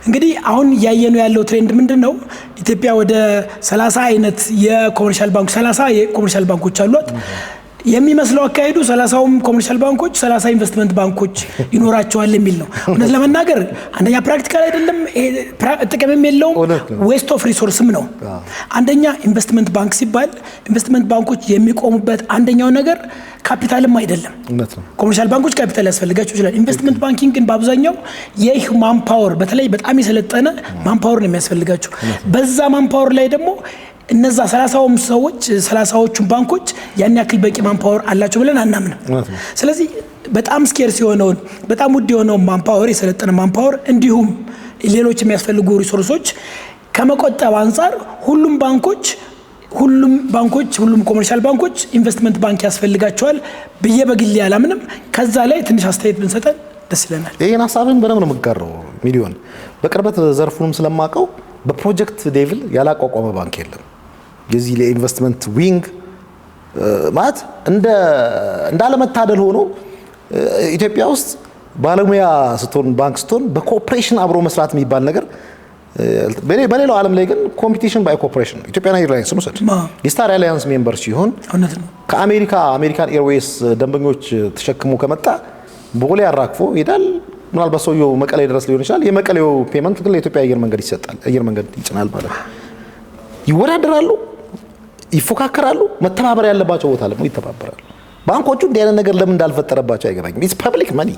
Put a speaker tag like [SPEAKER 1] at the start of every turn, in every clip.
[SPEAKER 1] እንግዲህ አሁን ያየነው ያለው ትሬንድ ምንድነው? ኢትዮጵያ ወደ 30 አይነት የኮመርሻል ባንክ 30 የኮመርሻል ባንኮች አሏት። የሚመስለው አካሄዱ 30ም ኮመርሻል ባንኮች 30 ኢንቨስትመንት ባንኮች ይኖራቸዋል የሚል ነው። እነዚህ ለመናገር አንደኛ ፕራክቲካል አይደለም፣ ጥቅምም የለውም፣ ዌስት ኦፍ ሪሶርስም ነው። አንደኛ ኢንቨስትመንት ባንክ ሲባል ኢንቨስትመንት ባንኮች የሚቆሙበት አንደኛው ነገር ካፒታልም አይደለም። ኮመርሻል ባንኮች ካፒታል ያስፈልጋቸው ይችላል። ኢንቨስትመንት ባንኪንግ ግን በአብዛኛው የሂውማን ፓወር በተለይ በጣም የሰለጠነ ማንፓወር ነው የሚያስፈልጋቸው። በዛ ማንፓወር ላይ ደግሞ እነዛ 30ም ሰዎች 30ዎቹም ባንኮች ያን ያክል በቂ ማንፓወር አላቸው ብለን አናምንም። ስለዚህ በጣም ስኬርስ የሆነውን በጣም ውድ የሆነው ማንፓወር የሰለጠነ ማንፓወር እንዲሁም ሌሎች የሚያስፈልጉ ሪሶርሶች ከመቆጠብ አንፃር ሁሉም ኮመርሻል ባንኮች ኢንቨስትመንት ባንክ ያስፈልጋቸዋል ብዬ በግሌ አላምንም። ከዛ ላይ ትንሽ አስተያየት ብንሰጠን ደስ ይለናል።
[SPEAKER 2] ይሄን ሐሳብን በደንብ ነው የምጋራው። ሚሊዮን በቅርበት ዘርፉንም ስለማቀው በፕሮጀክት ሌቭል ያላቋቋመ ባንክ የለም። የዚህ ለኢንቨስትመንት ዊንግ ማለት እንዳለመታደል ሆኖ ኢትዮጵያ ውስጥ ባለሙያ ስትሆን ባንክ ስትሆን በኮኦፕሬሽን አብሮ መስራት የሚባል ነገር በሌላው ዓለም ላይ ግን ኮምፒቲሽን ባይ ኮኦፕሬሽን ነው። ኢትዮጵያን ኤርላይንስ ነው ሰድ የስታር አላያንስ ሜምበር ሲሆን ከአሜሪካን ኤርዌይስ ደንበኞች ተሸክሞ ከመጣ ቦሌ አራክፎ ይሄዳል። ምናልባት ሰውየው መቀሌ ድረስ ሊሆን ይችላል። የመቀሌው ፔመንት ግን ለኢትዮጵያ አየር መንገድ ይሰጣል። አየር መንገድ ይጭናል ማለት ነው። ይወዳደራሉ፣ ይፎካከራሉ። መተባበር ያለባቸው ቦታ ላይ ይተባበራሉ። ባንኮቹ እንዲህ አይነት ነገር ለምን እንዳልፈጠረባቸው አይገባኝም። ኢትስ ፐብሊክ መኒ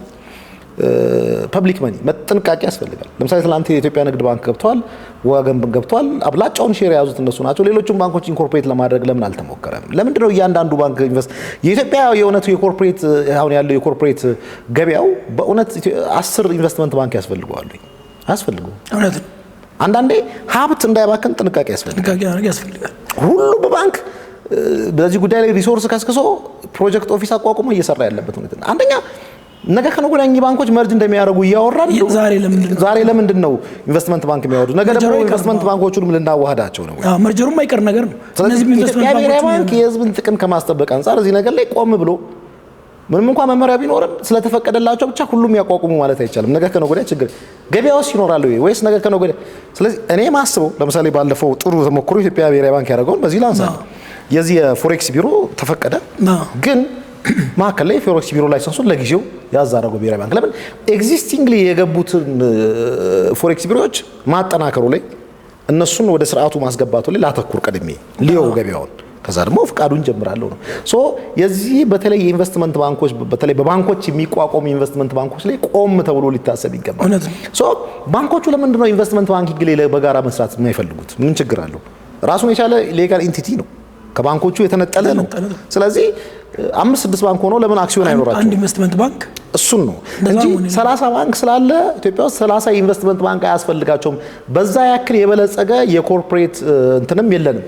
[SPEAKER 2] መጥንቃቄ ያስፈልጋል። ለምሳሌ ትላንት የኢትዮጵያ ንግድ ባንክ ገብቷል፣ ወጋገን ገብቷል። አብላጫውን ሼር የያዙት እነሱ ናቸው። ሌሎችም ባንኮች ኢንኮርፖሬት ለማድረግ ለምን አልተሞከረም? ለምንድን ነው እያንዳንዱ ባንክ ኢንቨስት የኢትዮጵያ የእውነቱ የኮርፖሬት አሁን ያለው የኮርፖሬት ገበያው በእውነት 10 ኢንቨስትመንት ባንክ ያስፈልገዋል እውነት አንዳንዴ ሀብት እንዳይባከን ጥንቃቄ ያስፈልጋል። ሁሉ በባንክ በዚህ ጉዳይ ላይ ሪሶርስ ከስክሶ ፕሮጀክት ኦፊስ አቋቁሞ እየሰራ ያለበት ሁኔታ አንደኛ ነገ ከነገ ወዲያ ባንኮች መርጅ እንደሚያደርጉ እያወራን ዛሬ ለምንድን ነው ኢንቨስትመንት ባንክ የሚያወዱት? ነገ ደግሞ ኢንቨስትመንት ባንኮቹንም ልናዋህዳቸው ነው።
[SPEAKER 1] መርጀሩም አይቀር ነገር ነው።
[SPEAKER 2] ስለዚህ ኢትዮጵያ ባንክ የህዝብን ጥቅም ከማስጠበቅ አንፃር እዚህ ነገር ላይ ቆም ብሎ ምንም እንኳን መመሪያ ቢኖርም ስለተፈቀደላቸው ብቻ ሁሉም ያቋቁሙ ማለት አይቻልም። ነገ ከነገ ወዲያ ችግር ገበያውስ ይኖራል ወይስ ነገ ከነገ ወዲያ? ስለዚህ እኔ ማስበው ለምሳሌ ባለፈው ጥሩ ተሞክሮ ኢትዮጵያ ብሔራዊ ባንክ ያደረገውን በዚህ ላንሳ። የዚህ የፎሬክስ ቢሮ ተፈቀደ ግን ማከለ የፎሬክስ ቢሮ ላይሰንሱን ለጊዜው ያዛረገው ብሔራዊ ባንክ ለምን ኤግዚስቲንግሊ የገቡትን ፎሬክስ ቢሮዎች ማጠናከሩ ላይ እነሱን ወደ ስርዓቱ ማስገባቱ ላይ ላተኩር ቀድሜ ሊዮ ገበያውን ከዛ ደግሞ ፍቃዱን ጀምራለሁ ነው። ሶ የዚህ በተለይ የኢንቨስትመንት ባንኮች በተለይ በባንኮች የሚቋቋሙ ኢንቨስትመንት ባንኮች ላይ ቆም ተብሎ ሊታሰብ ይገባል። ሶ ባንኮቹ ለምንድን ነው ኢንቨስትመንት ባንኪንግ ላይ በጋራ መስራት የማይፈልጉት? ምን ችግር አለው? ራሱን የቻለ ሌጋል ኢንቲቲ ነው፣ ከባንኮቹ የተነጠለ ነው። ስለዚህ 5-6 ባንክ ሆኖ ለምን አክሲዮን አይኖራቸው?
[SPEAKER 1] አንድ ኢንቨስትመንት ባንክ
[SPEAKER 2] እሱን ነው እንጂ 30 ባንክ ስላለ ኢትዮጵያ ውስጥ 30 ኢንቨስትመንት ባንክ አያስፈልጋቸውም። በዛ ያክል የበለጸገ የኮርፖሬት እንትንም የለንም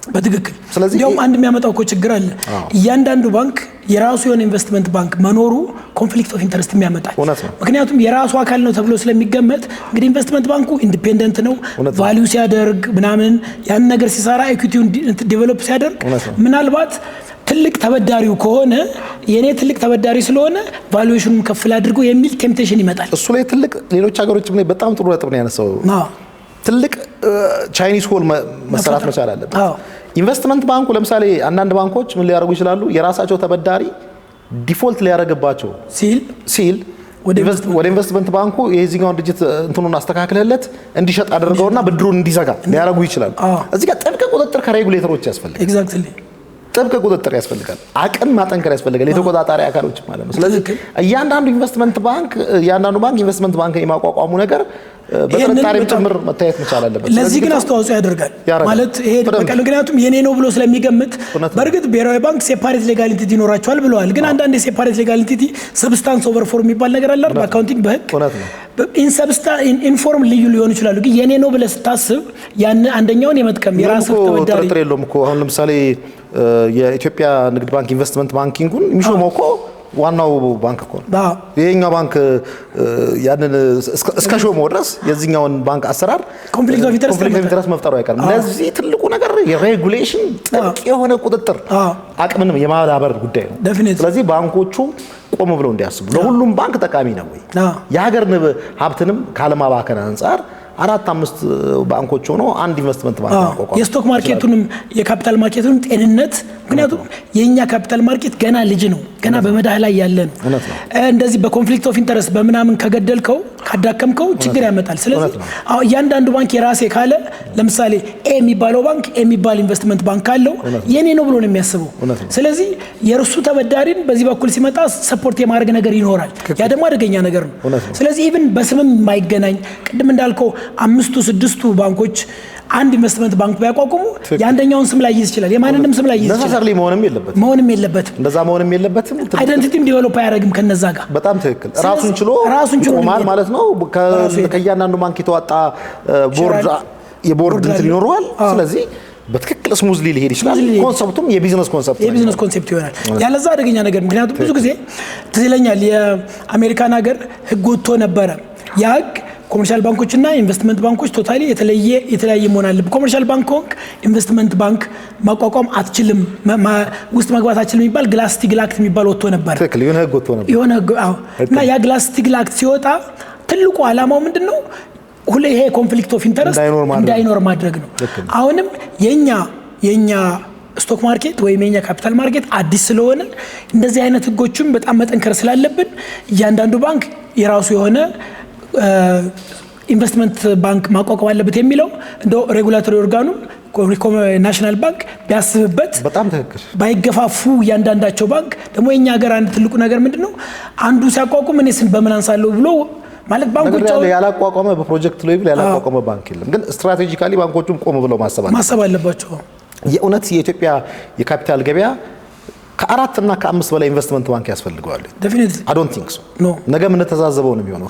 [SPEAKER 1] በትክክል። ስለዚህ እንዲያውም አንድ የሚያመጣው እኮ ችግር አለ። እያንዳንዱ ባንክ የራሱ የሆነ ኢንቨስትመንት ባንክ መኖሩ ኮንፍሊክት ኦፍ ኢንተረስት የሚያመጣል። ምክንያቱም የራሱ አካል ነው ተብሎ ስለሚገመት እንግዲህ ኢንቨስትመንት ባንኩ ኢንዲፔንደንት ነው፣ ቫልዩ ሲያደርግ ምናምን ያን ነገር ሲሰራ ኢኩዊቲውን ዲቨሎፕ ሲያደርግ ምናልባት ትልቅ ተበዳሪው ከሆነ የኔ ትልቅ ተበዳሪ ስለሆነ ቫልዩዌሽኑን ከፍል አድርጎ የሚል ቴምፕቴሽን ይመጣል።
[SPEAKER 2] እሱ ላይ ትልቅ ሌሎች ሀገሮችም ላይ በጣም ጥሩ ነጥብ ነው ያነሳው። ትልቅ ቻይኒስ ሆል መሰራት መቻል አለበት። ኢንቨስትመንት ባንኩ ለምሳሌ አንዳንድ ባንኮች ምን ሊያደርጉ ይችላሉ? የራሳቸው ተበዳሪ ዲፎልት ሊያደርግባቸው ሲል ወደ ኢንቨስትመንት ባንኩ የዚህኛውን ድርጅት እንትኑን አስተካክለለት እንዲሸጥ አድርገውና ብድሩን እንዲዘጋ ሊያደርጉ ይችላሉ። እዚህ ጋር ጥብቅ ቁጥጥር ከሬጉሌተሮች ያስፈልጋል።
[SPEAKER 1] ኤግዛክትሊ
[SPEAKER 2] ጥብቅ ቁጥጥር ያስፈልጋል። አቅም ማጠንከር ያስፈልጋል፣ የተቆጣጣሪ አካሎች ማለት ነው። ስለዚህ እያንዳንዱ ባንክ ኢንቨስትመንት ባንክ የማቋቋሙ ነገር በጥርጣሬም ጭምር መታየት መቻል አለበት።
[SPEAKER 1] ለዚህ ግን አስተዋጽኦ ያደርጋል ማለት ይሄ በቃ ምክንያቱም የኔ ነው ብሎ ስለሚገምት በእርግጥ ብሔራዊ ባንክ ሴፓሬት ሌጋል ኢንቲቲ ይኖራቸዋል ብለዋል። ግን አንዳንድ ሴፓሬት ሌጋል ኢንቲቲ ሰብስታንስ ኦቨር ፎርም የሚባል ነገር አለ በአካውንቲንግ በህግ ኢንፎርም ልዩ ሊሆኑ ይችላሉ። ግን የኔ ነው ብለህ ስታስብ ያን አንደኛውን የመጥቀም የራሱ ተበዳሪ
[SPEAKER 2] ጥርጥር የለውም እኮ አሁን ለምሳሌ የኢትዮጵያ ንግድ ባንክ ኢንቨስትመንት ባንኪንጉን የሚሾመው እኮ ዋናው ባንክ እኮ ነው። ይሄኛው ባንክ ያንን እስከ ሾመው ድረስ የዚህኛውን ባንክ አሰራር
[SPEAKER 1] ኮንፍሊክት ኦፍ
[SPEAKER 2] ኢንተረስት መፍጠሩ አይቀርም። ለዚህ ትልቁ ነገር የሬጉሌሽን ጥብቅ የሆነ ቁጥጥር አቅምን የማዳበር ጉዳይ ነው። ስለዚህ ባንኮቹ ቆም ብለው እንዲያስቡ ለሁሉም ባንክ ጠቃሚ ነው ወይ የሀገር ሀብትንም ካለማባከን አንፃር 4-5 ባንኮች ሆኖ አንድ ኢንቨስትመንት ባንክ ማቋቋም
[SPEAKER 1] የስቶክ ማርኬቱንም የካፒታል ማርኬቱንም ጤንነት ምክንያቱም የኛ ካፒታል ማርኬት ገና ልጅ ነው ገና በመዳህ ላይ ያለ ነው እንደዚህ በኮንፍሊክት ኦፍ ኢንተረስት በመናምን ከገደልከው ካዳከምከው ችግር ያመጣል ስለዚህ እያንዳንዱ ባንክ የራሴ ካለ ለምሳሌ ኤ የሚባለው ባንክ ኤ የሚባል ኢንቨስትመንት ባንክ አለው የኔ ነው ብሎ ነው የሚያስበው ስለዚህ የርሱ ተበዳሪን በዚህ በኩል ሲመጣ ሰፖርት የማድረግ ነገር ይኖራል ያ ደግሞ አደገኛ ነገር ነው ስለዚህ ኢቭን በስምም የማይገናኝ ቅድም እንዳልከው 5-6 ባንኮች አንድ ኢንቨስትመንት ባንክ ቢያቋቁሙ የአንደኛውን ስም ላይ ይይዝ ይችላል የማንንም ስም ላይ ይይዝ ይችላል
[SPEAKER 2] ነሰሰርሊ መሆንም የለበትም
[SPEAKER 1] እንደዛ
[SPEAKER 2] መሆንም የለበትም
[SPEAKER 1] አይደንቲቲም ዲቨሎፕ አያደርግም ከነዛ ጋር
[SPEAKER 2] በጣም ትክክል ራሱን ችሎ ማለት ነው ከያንዳንዱ ባንክ የተዋጣ የቦርድ እንትን ይኖረዋል ስለዚህ በትክክል ስሙዝሊ ሊሄድ ይችላል ኮንሰፕቱም የቢዝነስ
[SPEAKER 1] ኮንሰፕት ይሆናል ያለዛ አደገኛ ነገር ምክንያቱም ብዙ ጊዜ ትዝ ይለኛል የአሜሪካን ሀገር ህግ ወጥቶ ነበረ ያ ህግ ኮመርሻል ባንኮችና ኢንቨስትመንት ባንኮች ቶታሊ የተለያየ መሆን አለበት ኮመርሻል ባንክ ሆንክ ኢንቨስትመንት ባንክ ማቋቋም አትችልም ውስጥ መግባት አትችልም የሚባል ግላስ-ስቲግል አክት የሚባል ወጥቶ ነበር
[SPEAKER 2] ትክክል የሆነ ህግ ወጥቶ ነበር
[SPEAKER 1] እና ያ ግላስ-ስቲግል አክት ሲወጣ ትልቁ ዓላማው ምንድነው ሁሌ ይሄ ኮንፍሊክት ኦፍ ኢንተረስት እንዳይኖር ማድረግ ነው አሁንም የኛ ስቶክ ማርኬት ወይም የኛ ካፒታል ማርኬት አዲስ ስለሆነ እንደዚህ አይነት ህጎችን በጣም መጠንከር ስላለብን እያንዳንዱ ባንክ የራሱ የሆነ ኢንቨስትመንት ባንክ ማቋቋም አለበት የሚለው እንደው ሬጉላቶሪ ኦርጋኑ ናሽናል ባንክ ቢያስብበት
[SPEAKER 2] በጣም ትክክል
[SPEAKER 1] ባይገፋፉ ያንዳንዳቸው ባንክ ደግሞ የኛ ሀገር አንድ ትልቁ ነገር ምንድነው አንዱ ሲያቋቁም እኔስ በምን አንሳለው ብሎ ማለት ባንኮች
[SPEAKER 2] ያላቋቋመ በፕሮጀክት ሌቭል ያላቋቋመ ባንክ የለም ግን ስትራቴጂካሊ ባንኮቹም ቆም ብለው ማሰብ
[SPEAKER 1] አለባቸው የእውነት
[SPEAKER 2] የኢትዮጵያ የካፒታል ገበያ ከ4 እና ከ5 በላይ ኢንቨስትመንት ባንክ ያስፈልገዋል ዴፊኒትሊ አይ ዶንት ቲንክ ሶ ነገ ምን ተዛዘበው ነው የሚሆነው